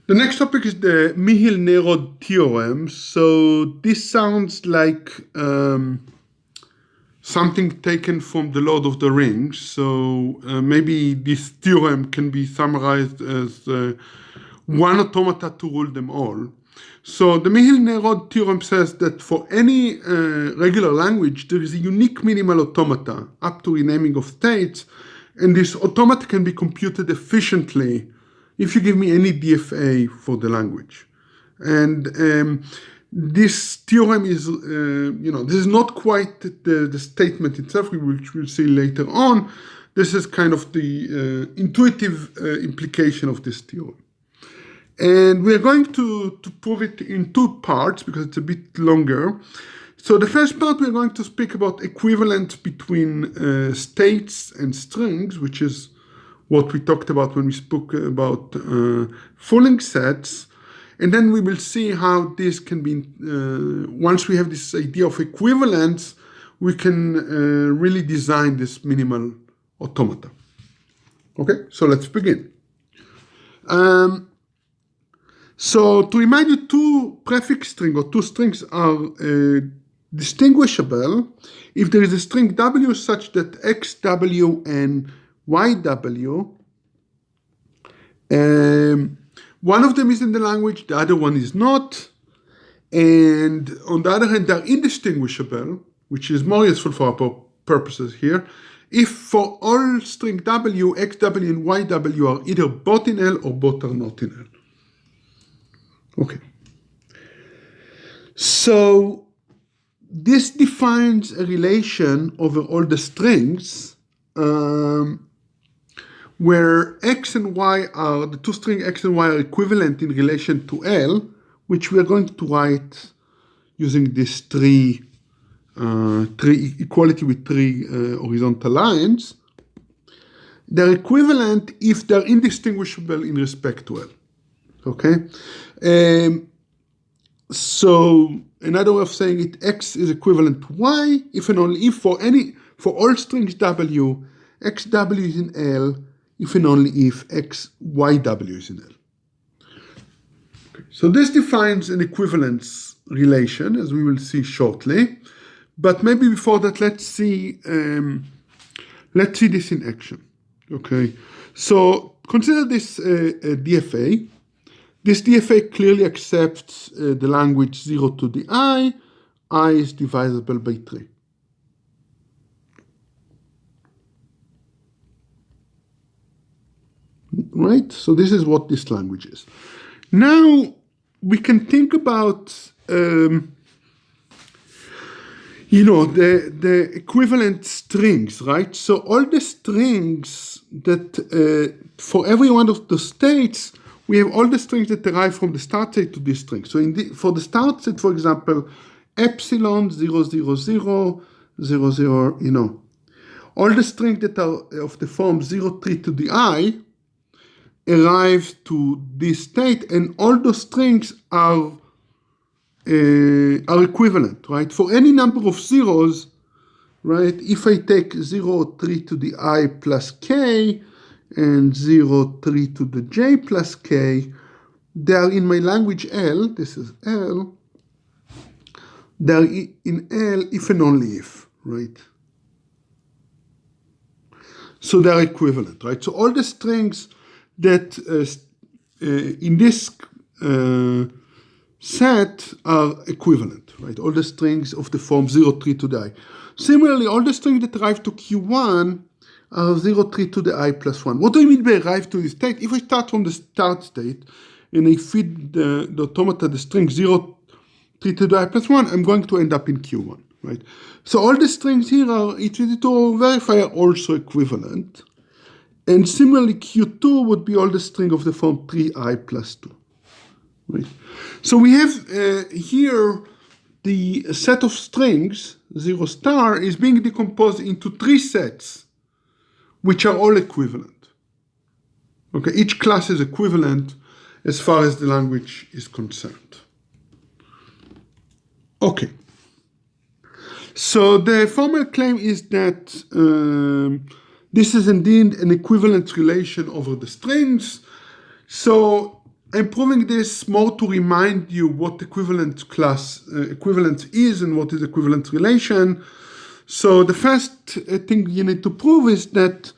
The next topic is the Myhill-Nerode theorem. So this sounds like something taken from the Lord of the Rings. So maybe this theorem can be summarized as one automata to rule them all. So the Myhill-Nerode theorem says that for any regular language, there is a unique minimal automata up to renaming of states, and this automata can be computed efficiently if you give me any DFA for the language. And this theorem is, this is not quite the statement itself, which we'll see later on. This is kind of the intuitive implication of this theorem. And we're going to prove it in two parts because it's a bit longer. So the first part, we're going to speak about equivalence between states and strings, which is what we talked about when we spoke about fooling sets. And then we will see how this can be, once we have this idea of equivalence, we can really design this minimal automata. Okay, so let's begin. So to remind you, two prefix strings or two strings are distinguishable if there is a string W such that XW and YW, one of them is in the language, the other one is not. And on the other hand, they're indistinguishable, which is more useful for our purposes here, if for all string W, XW and YW are either both in L or both are not in L. Okay. So this defines a relation over all the strings where X and Y are, the two strings X and Y are equivalent in relation to L, which we are going to write using this three equality with three horizontal lines. They're equivalent if they're indistinguishable in respect to L. Okay? So another way of saying it, X is equivalent to Y if and only if for all strings W, XW is in L, if and only if XYW is in L. Okay. So this defines an equivalence relation, as we will see shortly. But maybe before that, let's see this in action. Okay. So consider this a DFA. This DFA clearly accepts the language 0 to the I is divisible by 3. Right? So this is what this language is. Now we can think about the equivalent strings, right? So all the strings that for every one of the states, we have all the strings that derive from the start state to this string. So for the start state, for example, epsilon 0, 0, 0, 0, 0, all the strings that are of the form 0, 3 to the I arrive to this state, and all those strings are equivalent, right? For any number of zeros, right? If I take 0, 3 to the I plus k and 0, 3 to the j plus k, they are in my language L, this is L, they are in L if and only if, right? So they are equivalent, right? So all the strings that in this set are equivalent, right? All the strings of the form 0, 3 to the I. Similarly, all the strings that arrive to Q1 are 0, 3 to the I plus 1. What do I mean by arrive to the state? If I start from the start state and I feed the automata the string 0, 3 to the I plus 1, I'm going to end up in Q1, right? So all the strings here are, it's easy to verify, are also equivalent. And similarly, Q2 would be all the string of the form 3i plus 2. Right? So we have here the set of strings, 0 star, is being decomposed into 3 sets, which are all equivalent. Okay, each class is equivalent as far as the language is concerned. Okay. So the formal claim is that this is indeed an equivalence relation over the strings. So I'm proving this more to remind you what equivalence is and what is equivalence relation. So the first thing you need to prove is that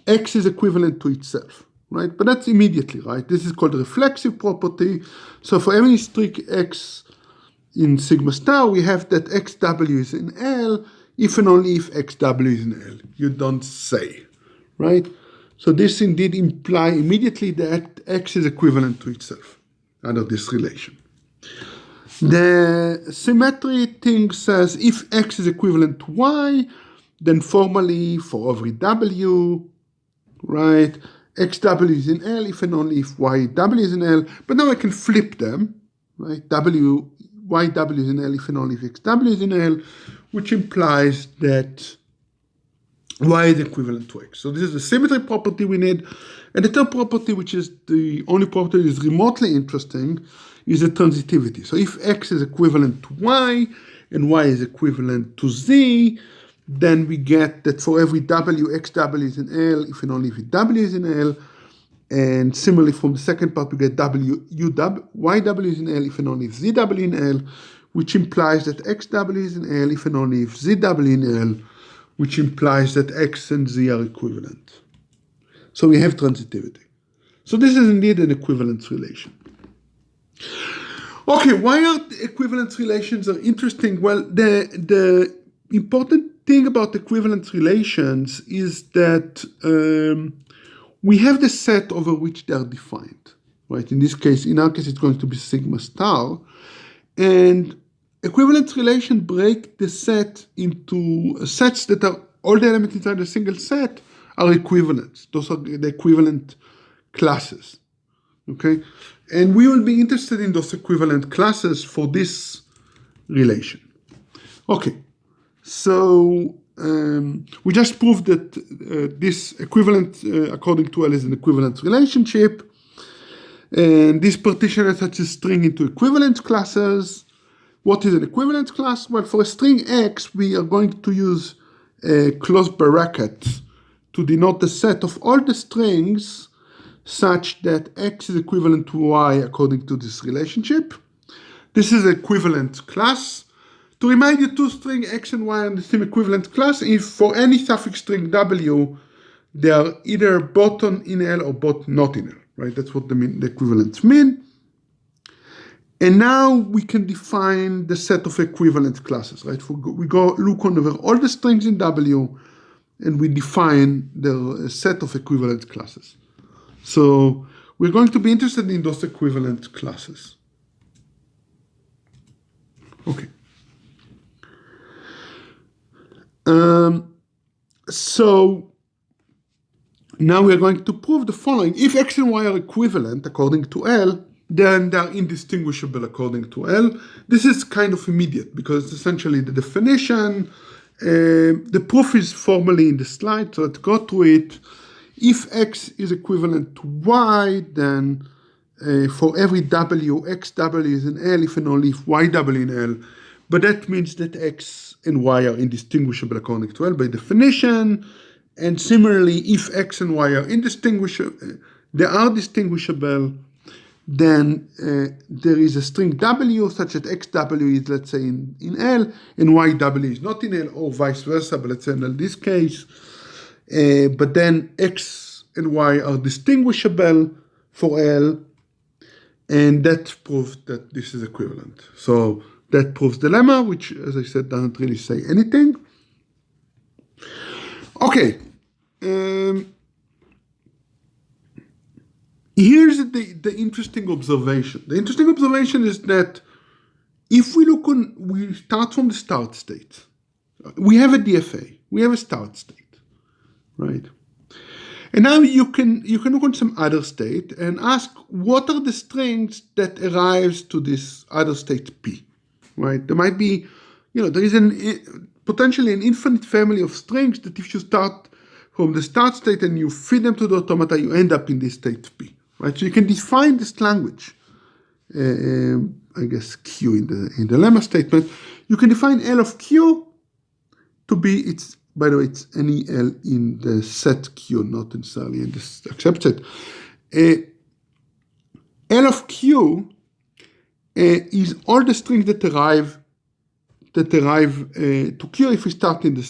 X is equivalent to itself, right? But that's immediately, right? This is called the reflexive property. So for every string X in sigma star, we have that XW is in L if and only if XW is in L. You don't say, right? So this indeed implies immediately that X is equivalent to itself under this relation. The symmetry thing says if X is equivalent to Y, then formally for every W, right, XW is in L if and only if YW is in L. But now I can flip them, right? YW is in L if and only if XW is in L, which implies that Y is equivalent to X. So this is the symmetry property we need. And the third property, which is the only property that is remotely interesting, is the transitivity. So if X is equivalent to Y and Y is equivalent to Z, then we get that for every W, XW is in L if and only if W is in L. And similarly from the second part, we get YW is in L if and only if ZW in L, which implies that XW is in L if and only if ZW in L, which implies that X and Z are equivalent. So we have transitivity. So this is indeed an equivalence relation. Okay, why are equivalence relations are interesting? Well, the important thing about equivalence relations is that we have the set over which they are defined, right? In this case, in our case, it's going to be sigma star. And equivalence relation break the set into sets that are all the elements inside a single set are equivalents. Those are the equivalent classes, okay? And we will be interested in those equivalent classes for this relation. Okay, so we just proved that this equivalent according to L is an equivalence relationship. And this partition has such a string into equivalence classes. What is an equivalence class? Well, for a string X, we are going to use a close bracket to denote the set of all the strings such that X is equivalent to Y according to this relationship. This is an equivalent class. To remind you, two strings X and Y are in the same equivalent class if for any suffix string W, they are either both in L or both not in L, right? That's what the equivalents mean. And now we can define the set of equivalent classes, right? We go look over all the strings in W and we define the set of equivalent classes. So we're going to be interested in those equivalent classes. Okay. So now we're going to prove the following. If X and Y are equivalent according to L, then they are indistinguishable according to L. This is kind of immediate because it's essentially the definition. The proof is formally in the slide, so let's go to it. If X is equivalent to Y, then for every W, XW is in L if and only if YW in L. But that means that X and Y are indistinguishable according to L by definition. And similarly, if X and Y are indistinguishable, they are distinguishable, then there is a string W such that XW is, let's say, in L, and YW is not in L, or vice versa, but let's say in this case. But then X and Y are distinguishable for L, and that proves that this is equivalent. So that proves the lemma, which, as I said, doesn't really say anything. Okay. Here's the interesting observation. The interesting observation is that if we start from the start state. We have a DFA. We have a start state, right? And now you can look on some other state and ask what are the strings that arrives to this other state P, right? There might be, there is potentially an infinite family of strings that if you start from the start state and you feed them to the automata, you end up in this state P, right? So you can define this language, I guess Q in the lemma statement. You can define L of Q to be by the way, it's any L in the set Q, not necessarily in the accept set. L of Q is all the strings that derive to Q if we start in the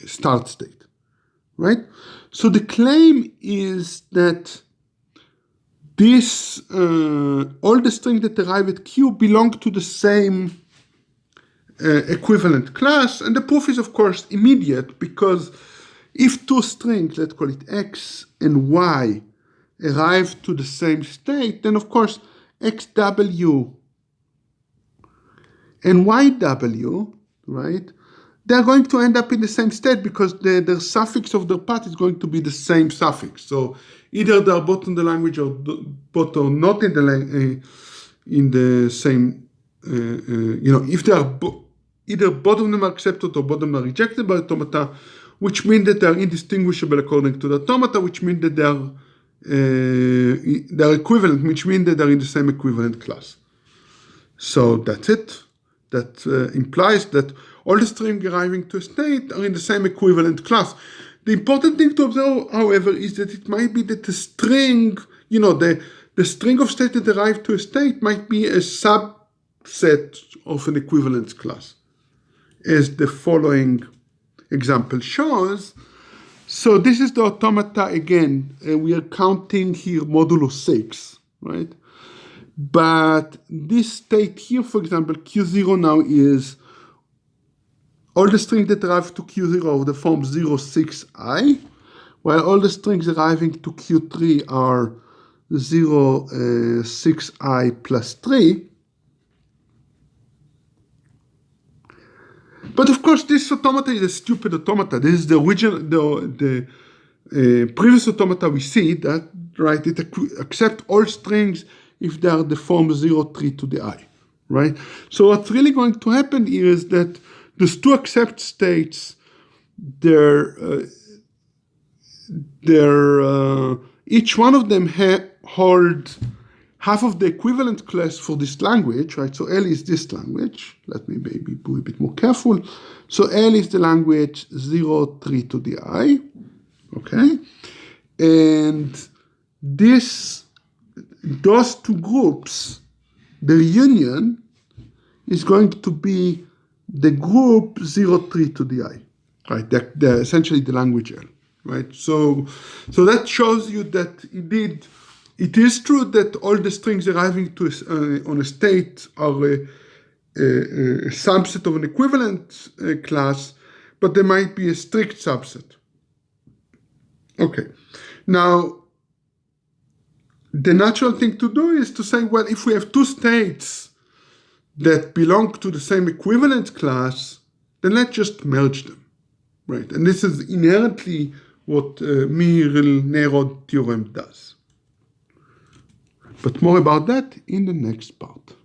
start state, right? So the claim is that this all the strings that derive at Q belong to the same equivalent class, and the proof is of course immediate, because if two strings, let's call it X and Y, arrive to the same state, then of course XW and YW, right, they're going to end up in the same state because the suffix of their path is going to be the same suffix. So either they're both in the language or both are not in the same, if they are either both of them are accepted or both of them are rejected by automata, which means that they are indistinguishable according to the automata, which means that they are equivalent, which means that they're in the same equivalent class. So that's it. That implies that all the strings arriving to a state are in the same equivalent class. The important thing to observe, however, is that it might be that the string, the string of state that arrive to a state might be a subset of an equivalence class, as the following example shows. So this is the automata again. We are counting here modulo 6, right? But this state here, for example, Q0 now is all the strings that arrive to Q0 of the form 0, 6i, while all the strings arriving to Q3 are 0, 6i plus 3. But of course, this automata is a stupid automata. This is the original, the previous automata we see that, right, it accepts all strings if they are the form 0, 3 to the I, right? So what's really going to happen here is that those two accept states, each one of them hold half of the equivalent class for this language, right? So L is this language. Let me maybe be a bit more careful. So L is the language 0, 3 to the I, okay? And those two groups, the union is going to be the group 0, 3 to the I, right? They're essentially the language L, right? So that shows you that indeed it is true that all the strings arriving to on a state are a subset of an equivalent class, but there might be a strict subset. Okay, now the natural thing to do is to say, well, if we have two states that belong to the same equivalent class, then let's just merge them, right? And this is inherently what Myhill-Nerode theorem does. But more about that in the next part.